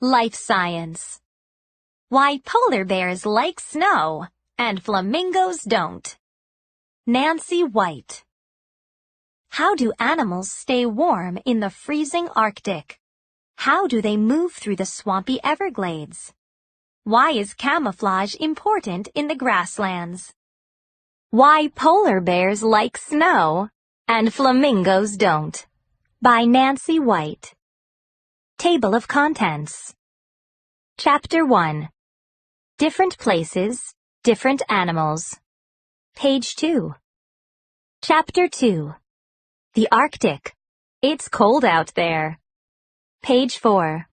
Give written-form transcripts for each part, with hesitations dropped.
Life science. Why polar bears like snow and flamingos don't. Nancy White. How do animals stay warm in the freezing Arctic? How do they move through the swampy Everglades? Why is camouflage important in the grasslands? Why polar bears like snow and flamingos don't. By Nancy White. Table of Contents. Chapter 1. Different places, different animals. Page 2. Chapter 2. The Arctic. It's cold out there. Page 4.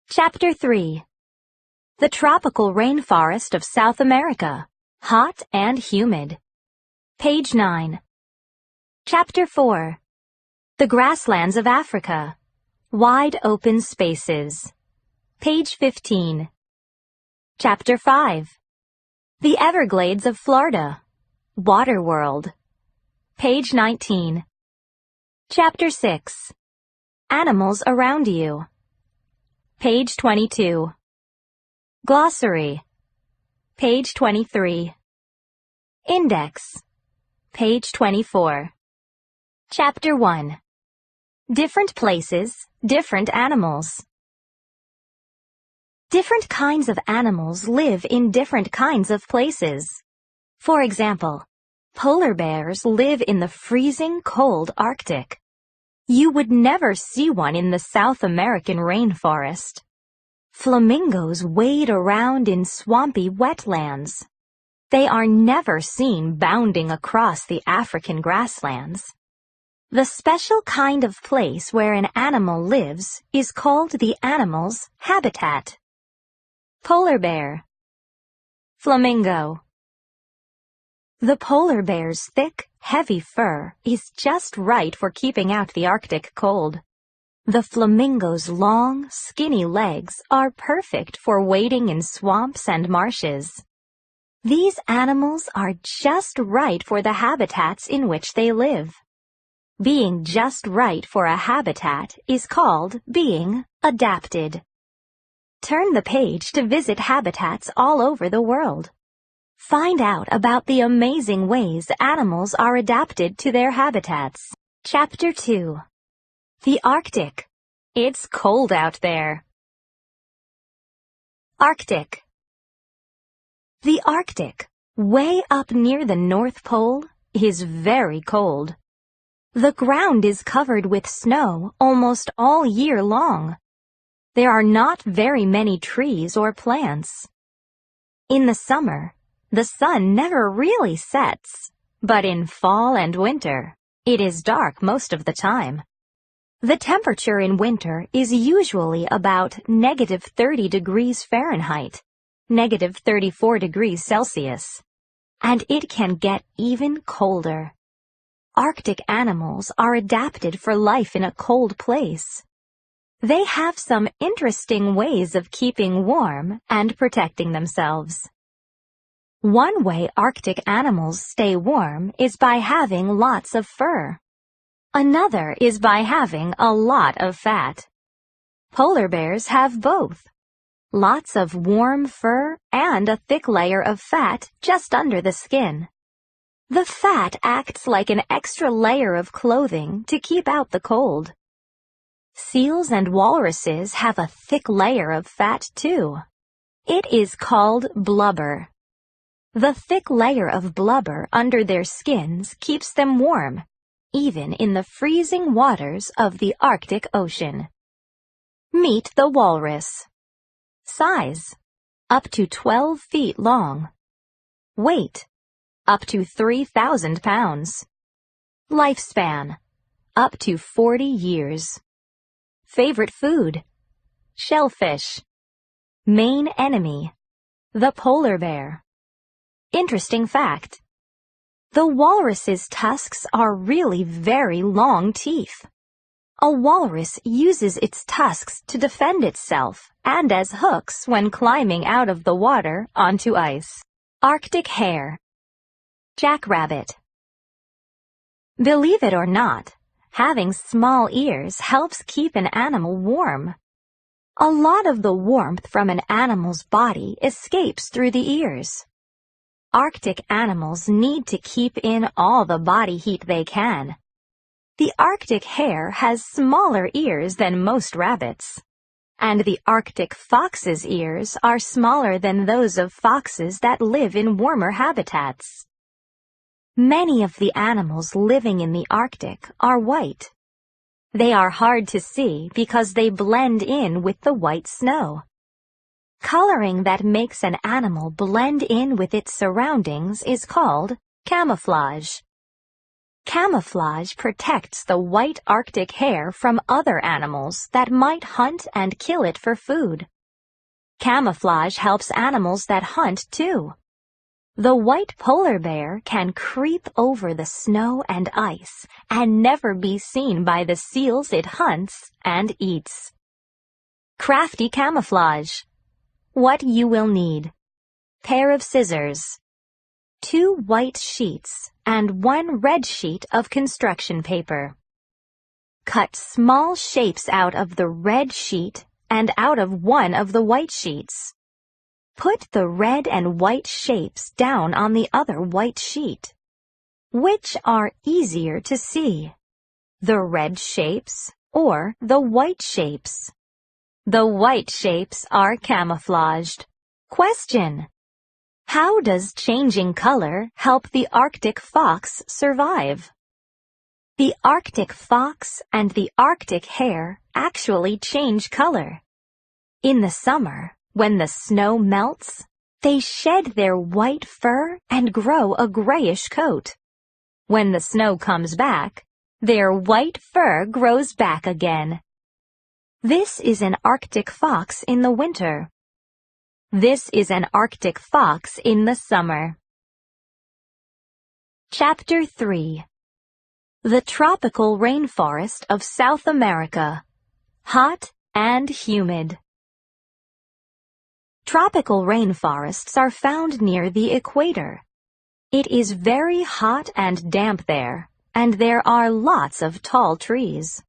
Chapter 3. The tropical rainforest of South America. Hot and humid. Page 9. Chapter 4. The grasslands of Africa. Wide open spaces. Page 15. Chapter 5. The Everglades of Florida. Water World. Page 19. Chapter 6. Animals around you. Page 22. Glossary. Page 23. Index. Page 24. Chapter 1. Different places, different animals. Different kinds of animals live in different kinds of places. For example, polar bears live in the freezing cold Arctic. You would never see one in the South American rainforest. Flamingos wade around in swampy wetlands. They are never seen bounding across the African grasslands. The special kind of place where an animal lives is called the animal's habitat. Polar bear. Flamingo. The polar bear's thick, heavy fur is just right for keeping out the Arctic cold. The flamingo's long, skinny legs are perfect for wading in swamps and marshes. These animals are just right for the habitats in which they live. Being just right for a habitat is called being adapted. Turn the page to visit habitats all over the world. Find out about the amazing ways animals are adapted to their habitats. Chapter 2. The Arctic. It's cold out there. Arctic. The Arctic, way up near the North Pole, is very cold. The ground is covered with snow almost all year long. There are not very many trees or plants. In the summer, the sun never really sets, but in fall and winter, it is dark most of the time. The temperature in winter is usually about -30 degrees Fahrenheit, -34 degrees Celsius, and it can get even colder. Arctic animals are adapted for life in a cold place. They have some interesting ways of keeping warm and protecting themselves. One way Arctic animals stay warm is by having lots of fur. Another is by having a lot of fat. Polar bears have both. Lots of warm fur and a thick layer of fat just under the skin. The fat acts like an extra layer of clothing to keep out the cold. Seals and walruses have a thick layer of fat too. It is called blubber. The thick layer of blubber under their skins keeps them warm, even in the freezing waters of the Arctic Ocean. Meet the walrus. Size: up to 12 feet long. Weight: up to 3,000 pounds. Lifespan: up to 40 years. Favorite food: shellfish. Main enemy: the polar bear. Interesting fact: the walrus's tusks are really very long teeth. A walrus uses its tusks to defend itself and as hooks when climbing out of the water onto ice. Arctic hare. Jackrabbit. Believe it or not, having small ears helps keep an animal warm. A lot of the warmth from an animal's body escapes through the ears. Arctic animals need to keep in all the body heat they can. The Arctic hare has smaller ears than most rabbits, and the Arctic fox's ears are smaller than those of foxes that live in warmer habitats. Many of the animals living in the Arctic are white. They are hard to see because they blend in with the white snow. Coloring that makes an animal blend in with its surroundings is called camouflage. Camouflage protects the white Arctic hare from other animals that might hunt and kill it for food. Camouflage helps animals that hunt too. The white polar bear can creep over the snow and ice and never be seen by the seals it hunts and eats. Crafty camouflage. What you will need: pair of scissors, 2 white sheets and 1 red sheet of construction paper. Cut small shapes out of the red sheet and out of one of the white sheets. Put the red and white shapes down on the other white sheet. Which are easier to see, the red shapes or the white shapes? The white shapes are camouflaged. Question: how does changing color help the Arctic fox survive? The Arctic fox and the Arctic hare actually change color. In the summer, when the snow melts, they shed their white fur and grow a grayish coat. When the snow comes back, their white fur grows back again. This is an Arctic fox in the winter. This is an Arctic fox in the summer. Chapter 3. The Tropical Rainforest of South America. Hot and humid. Tropical rainforests are found near the equator. It is very hot and damp there, and there are lots of tall trees.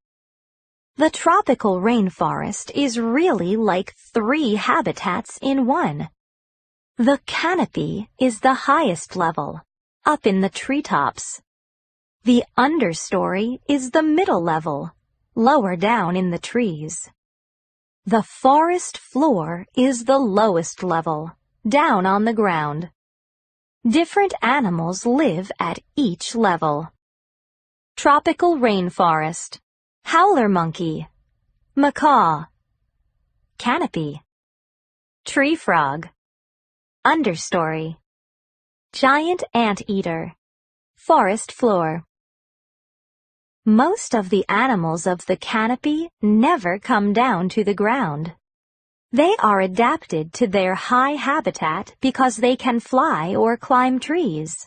The tropical rainforest is really like 3 habitats in one. The canopy is the highest level, up in the treetops. The understory is the middle level, lower down in the trees. The forest floor is the lowest level, down on the ground. Different animals live at each level. Tropical rainforest. Howler monkey, macaw. Canopy. Tree frog. Understory. Giant anteater. Forest floor. Most of the animals of the canopy never come down to the ground. They are adapted to their high habitat because they can fly or climb trees.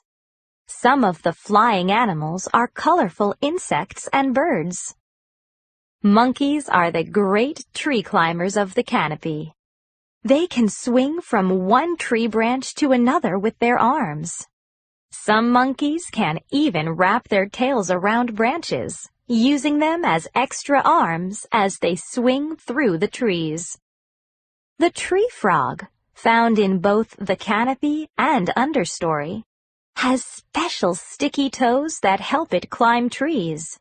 Some of the flying animals are colorful insects and birds. Monkeys are the great tree climbers of the canopy. They can swing from one tree branch to another with their arms. Some monkeys can even wrap their tails around branches, using them as extra arms as they swing through the trees. The tree frog, found in both the canopy and understory, has special sticky toes that help it climb trees.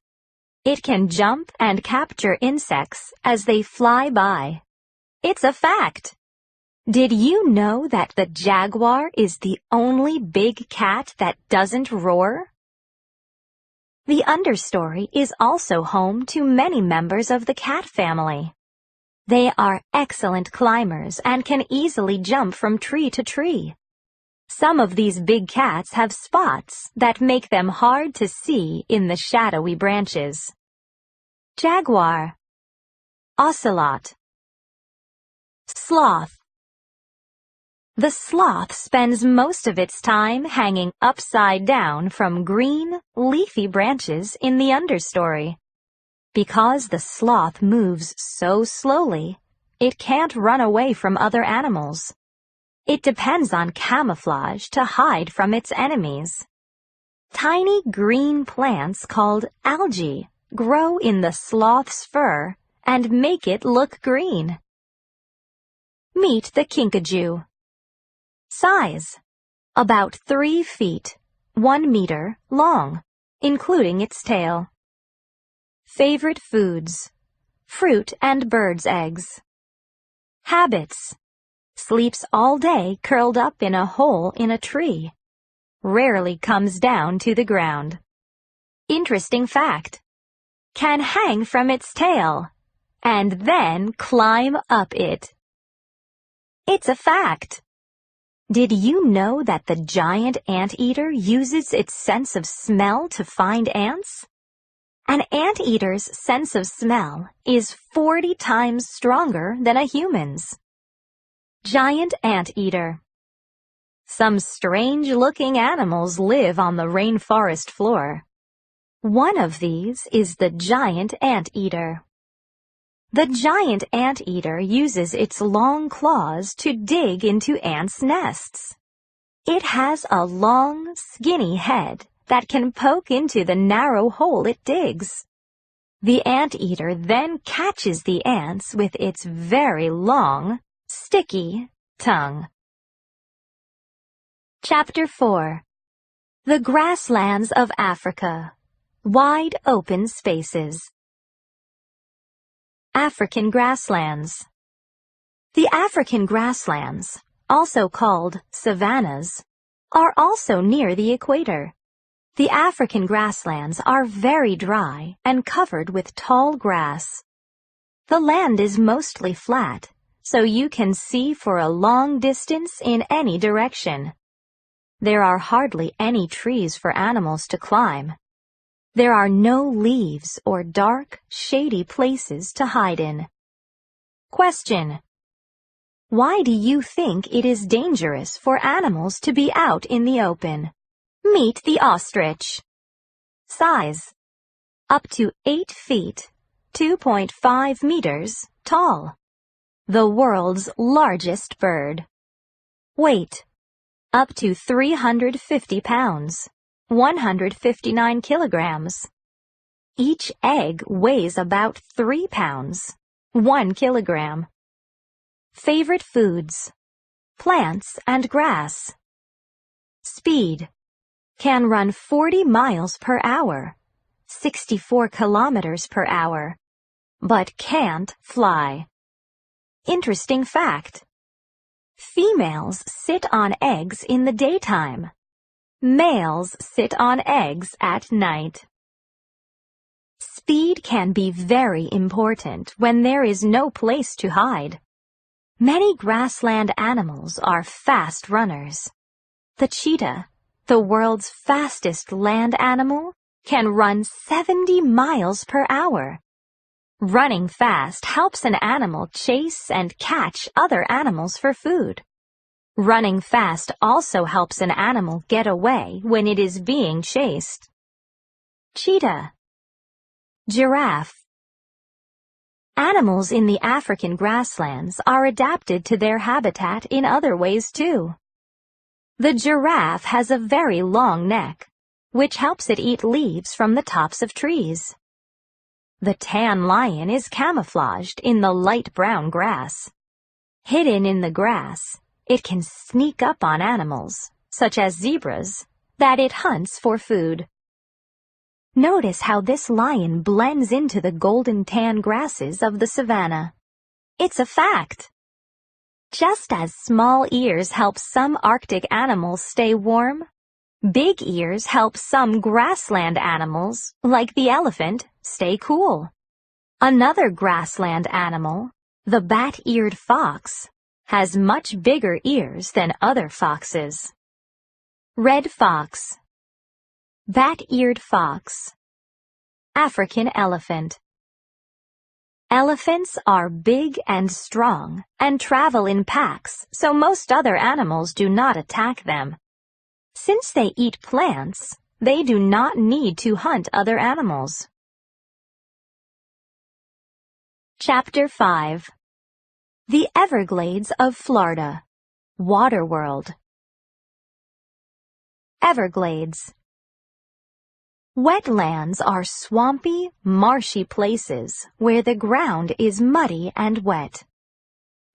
It can jump and capture insects as they fly by. It's a fact. Did you know that the jaguar is the only big cat that doesn't roar? The understory is also home to many members of the cat family. They are excellent climbers and can easily jump from tree to tree. Some of these big cats have spots that make them hard to see in the shadowy branches. Jaguar. Ocelot. Sloth. The sloth spends most of its time hanging upside down from green, leafy branches in the understory. Because the sloth moves so slowly, it can't run away from other animals. It depends on camouflage to hide from its enemies. Tiny green plants called algae grow in the sloth's fur and make it look green. Meet the kinkajou. Size: about 3 feet, 1 meter long, including its tail. Favorite foods: fruit and birds' eggs. Habits: sleeps all day curled up in a hole in a tree. Rarely comes down to the ground. Interesting fact: can hang from its tail and then climb up it. It's a fact. Did you know that the giant anteater uses its sense of smell to find ants? An anteater's sense of smell is 40 times stronger than a human's. Giant anteater. Some strange-looking animals live on the rainforest floor. One of these is the giant anteater. The giant anteater uses its long claws to dig into ants' nests. It has a long, skinny head that can poke into the narrow hole it digs. The anteater then catches the ants with its very long, sticky tongue. Chapter 4. The Grasslands of Africa. Wide open spaces. African grasslands. The African grasslands, also called savannas, are also near the equator. The African grasslands are very dry and covered with tall grass. The land is mostly flat, so you can see for a long distance in any direction. There are hardly any trees for animals to climb. There are no leaves or dark, shady places to hide in. Question: why do you think it is dangerous for animals to be out in the open? Meet the ostrich. Size: up to 8 feet, 2.5 meters, tall. The world's largest bird. Weight: up to 350 pounds. 159 kilograms. Each egg weighs about 3 pounds, 1 kilogram. Favorite foods: plants and grass. Speed: can run 40 miles per hour, 64 kilometers per hour, but can't fly. Interesting fact: females sit on eggs in the daytime. Males sit on eggs at night. Speed can be very important when there is no place to hide. Many grassland animals are fast runners. The cheetah, the world's fastest land animal, can run 70 miles per hour. Running fast helps an animal chase and catch other animals for food. Running fast also helps an animal get away when it is being chased. Cheetah. Giraffe. Animals in the African grasslands are adapted to their habitat in other ways too. The giraffe has a very long neck, which helps it eat leaves from the tops of trees. The tan lion is camouflaged in the light brown grass. Hidden in the grass, it can sneak up on animals, such as zebras, that it hunts for food. Notice how this lion blends into the golden tan grasses of the savanna. It's a fact. Just as small ears help some Arctic animals stay warm, big ears help some grassland animals, like the elephant, stay cool. Another grassland animal, the bat-eared fox, has much bigger ears than other foxes. Red fox. Bat-eared fox. African elephant. Elephants are big and strong and travel in packs, so most other animals do not attack them. Since they eat plants, they do not need to hunt other animals. Chapter 5. The Everglades of Florida. Water World. Everglades. Wetlands are swampy, marshy places where the ground is muddy and wet.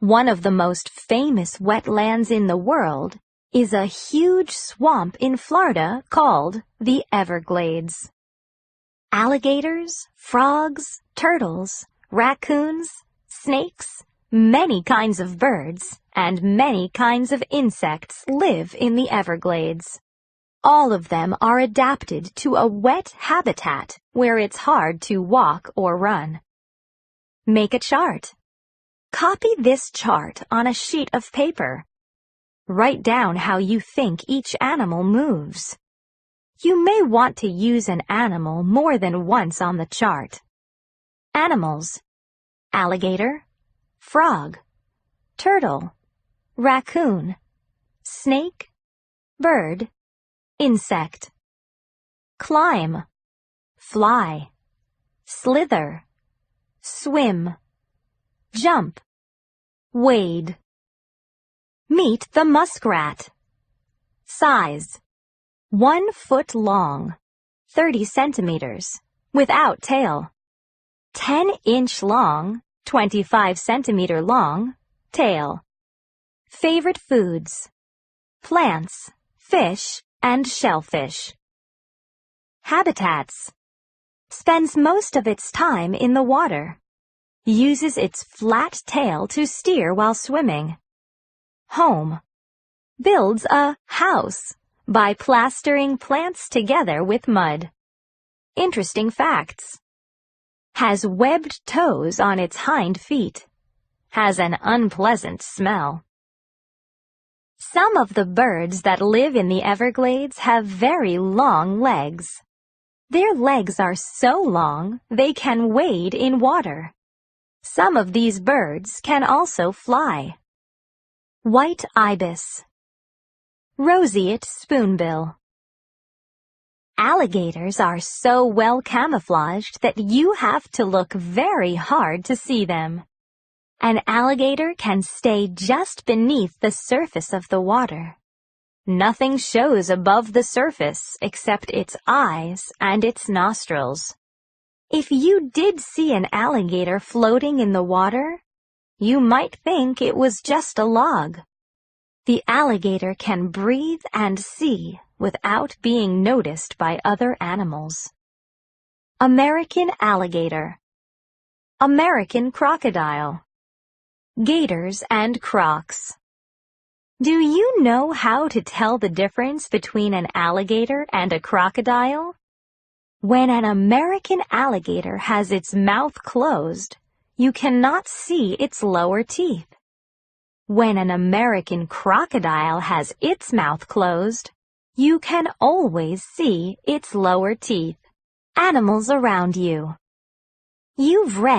One of the most famous wetlands in the world is a huge swamp in Florida called the Everglades. Alligators, frogs, turtles, raccoons, snakes, many kinds of birds, and many kinds of insects live in the Everglades. All of them are adapted to a wet habitat where it's hard to walk or run. Make a chart. Copy this chart on a sheet of paper. Write down how you think each animal moves. You may want to use an animal more than once on the chart. Animals: alligator, frog, turtle, raccoon, snake, bird, insect. Climb, fly, slither, swim, jump, wade. Meet the muskrat. Size: 1 foot long, 30 centimeters, without tail. 10-inch long, 25 centimeter long, tail. Favorite foods: plants, fish, and shellfish. Habitats: spends most of its time in the water. Uses its flat tail to steer while swimming. Home: builds a house by plastering plants together with mud. Interesting facts: has webbed toes on its hind feet. Has an unpleasant smell. Some of the birds that live in the Everglades have very long legs. Their legs are so long they can wade in water. Some of these birds can also fly. White ibis. Roseate spoonbill. Alligators are so well camouflaged that you have to look very hard to see them. An alligator can stay just beneath the surface of the water. Nothing shows above the surface except its eyes and its nostrils. If you did see an alligator floating in the water, you might think it was just a log. The alligator can breathe and see without being noticed by other animals. American alligator. American crocodile. Gators and crocs. Do you know how to tell the difference between an alligator and a crocodile? When an American alligator has its mouth closed, you cannot see its lower teeth. When an American crocodile has its mouth closed, you can always see its lower teeth. Animals around you. You've read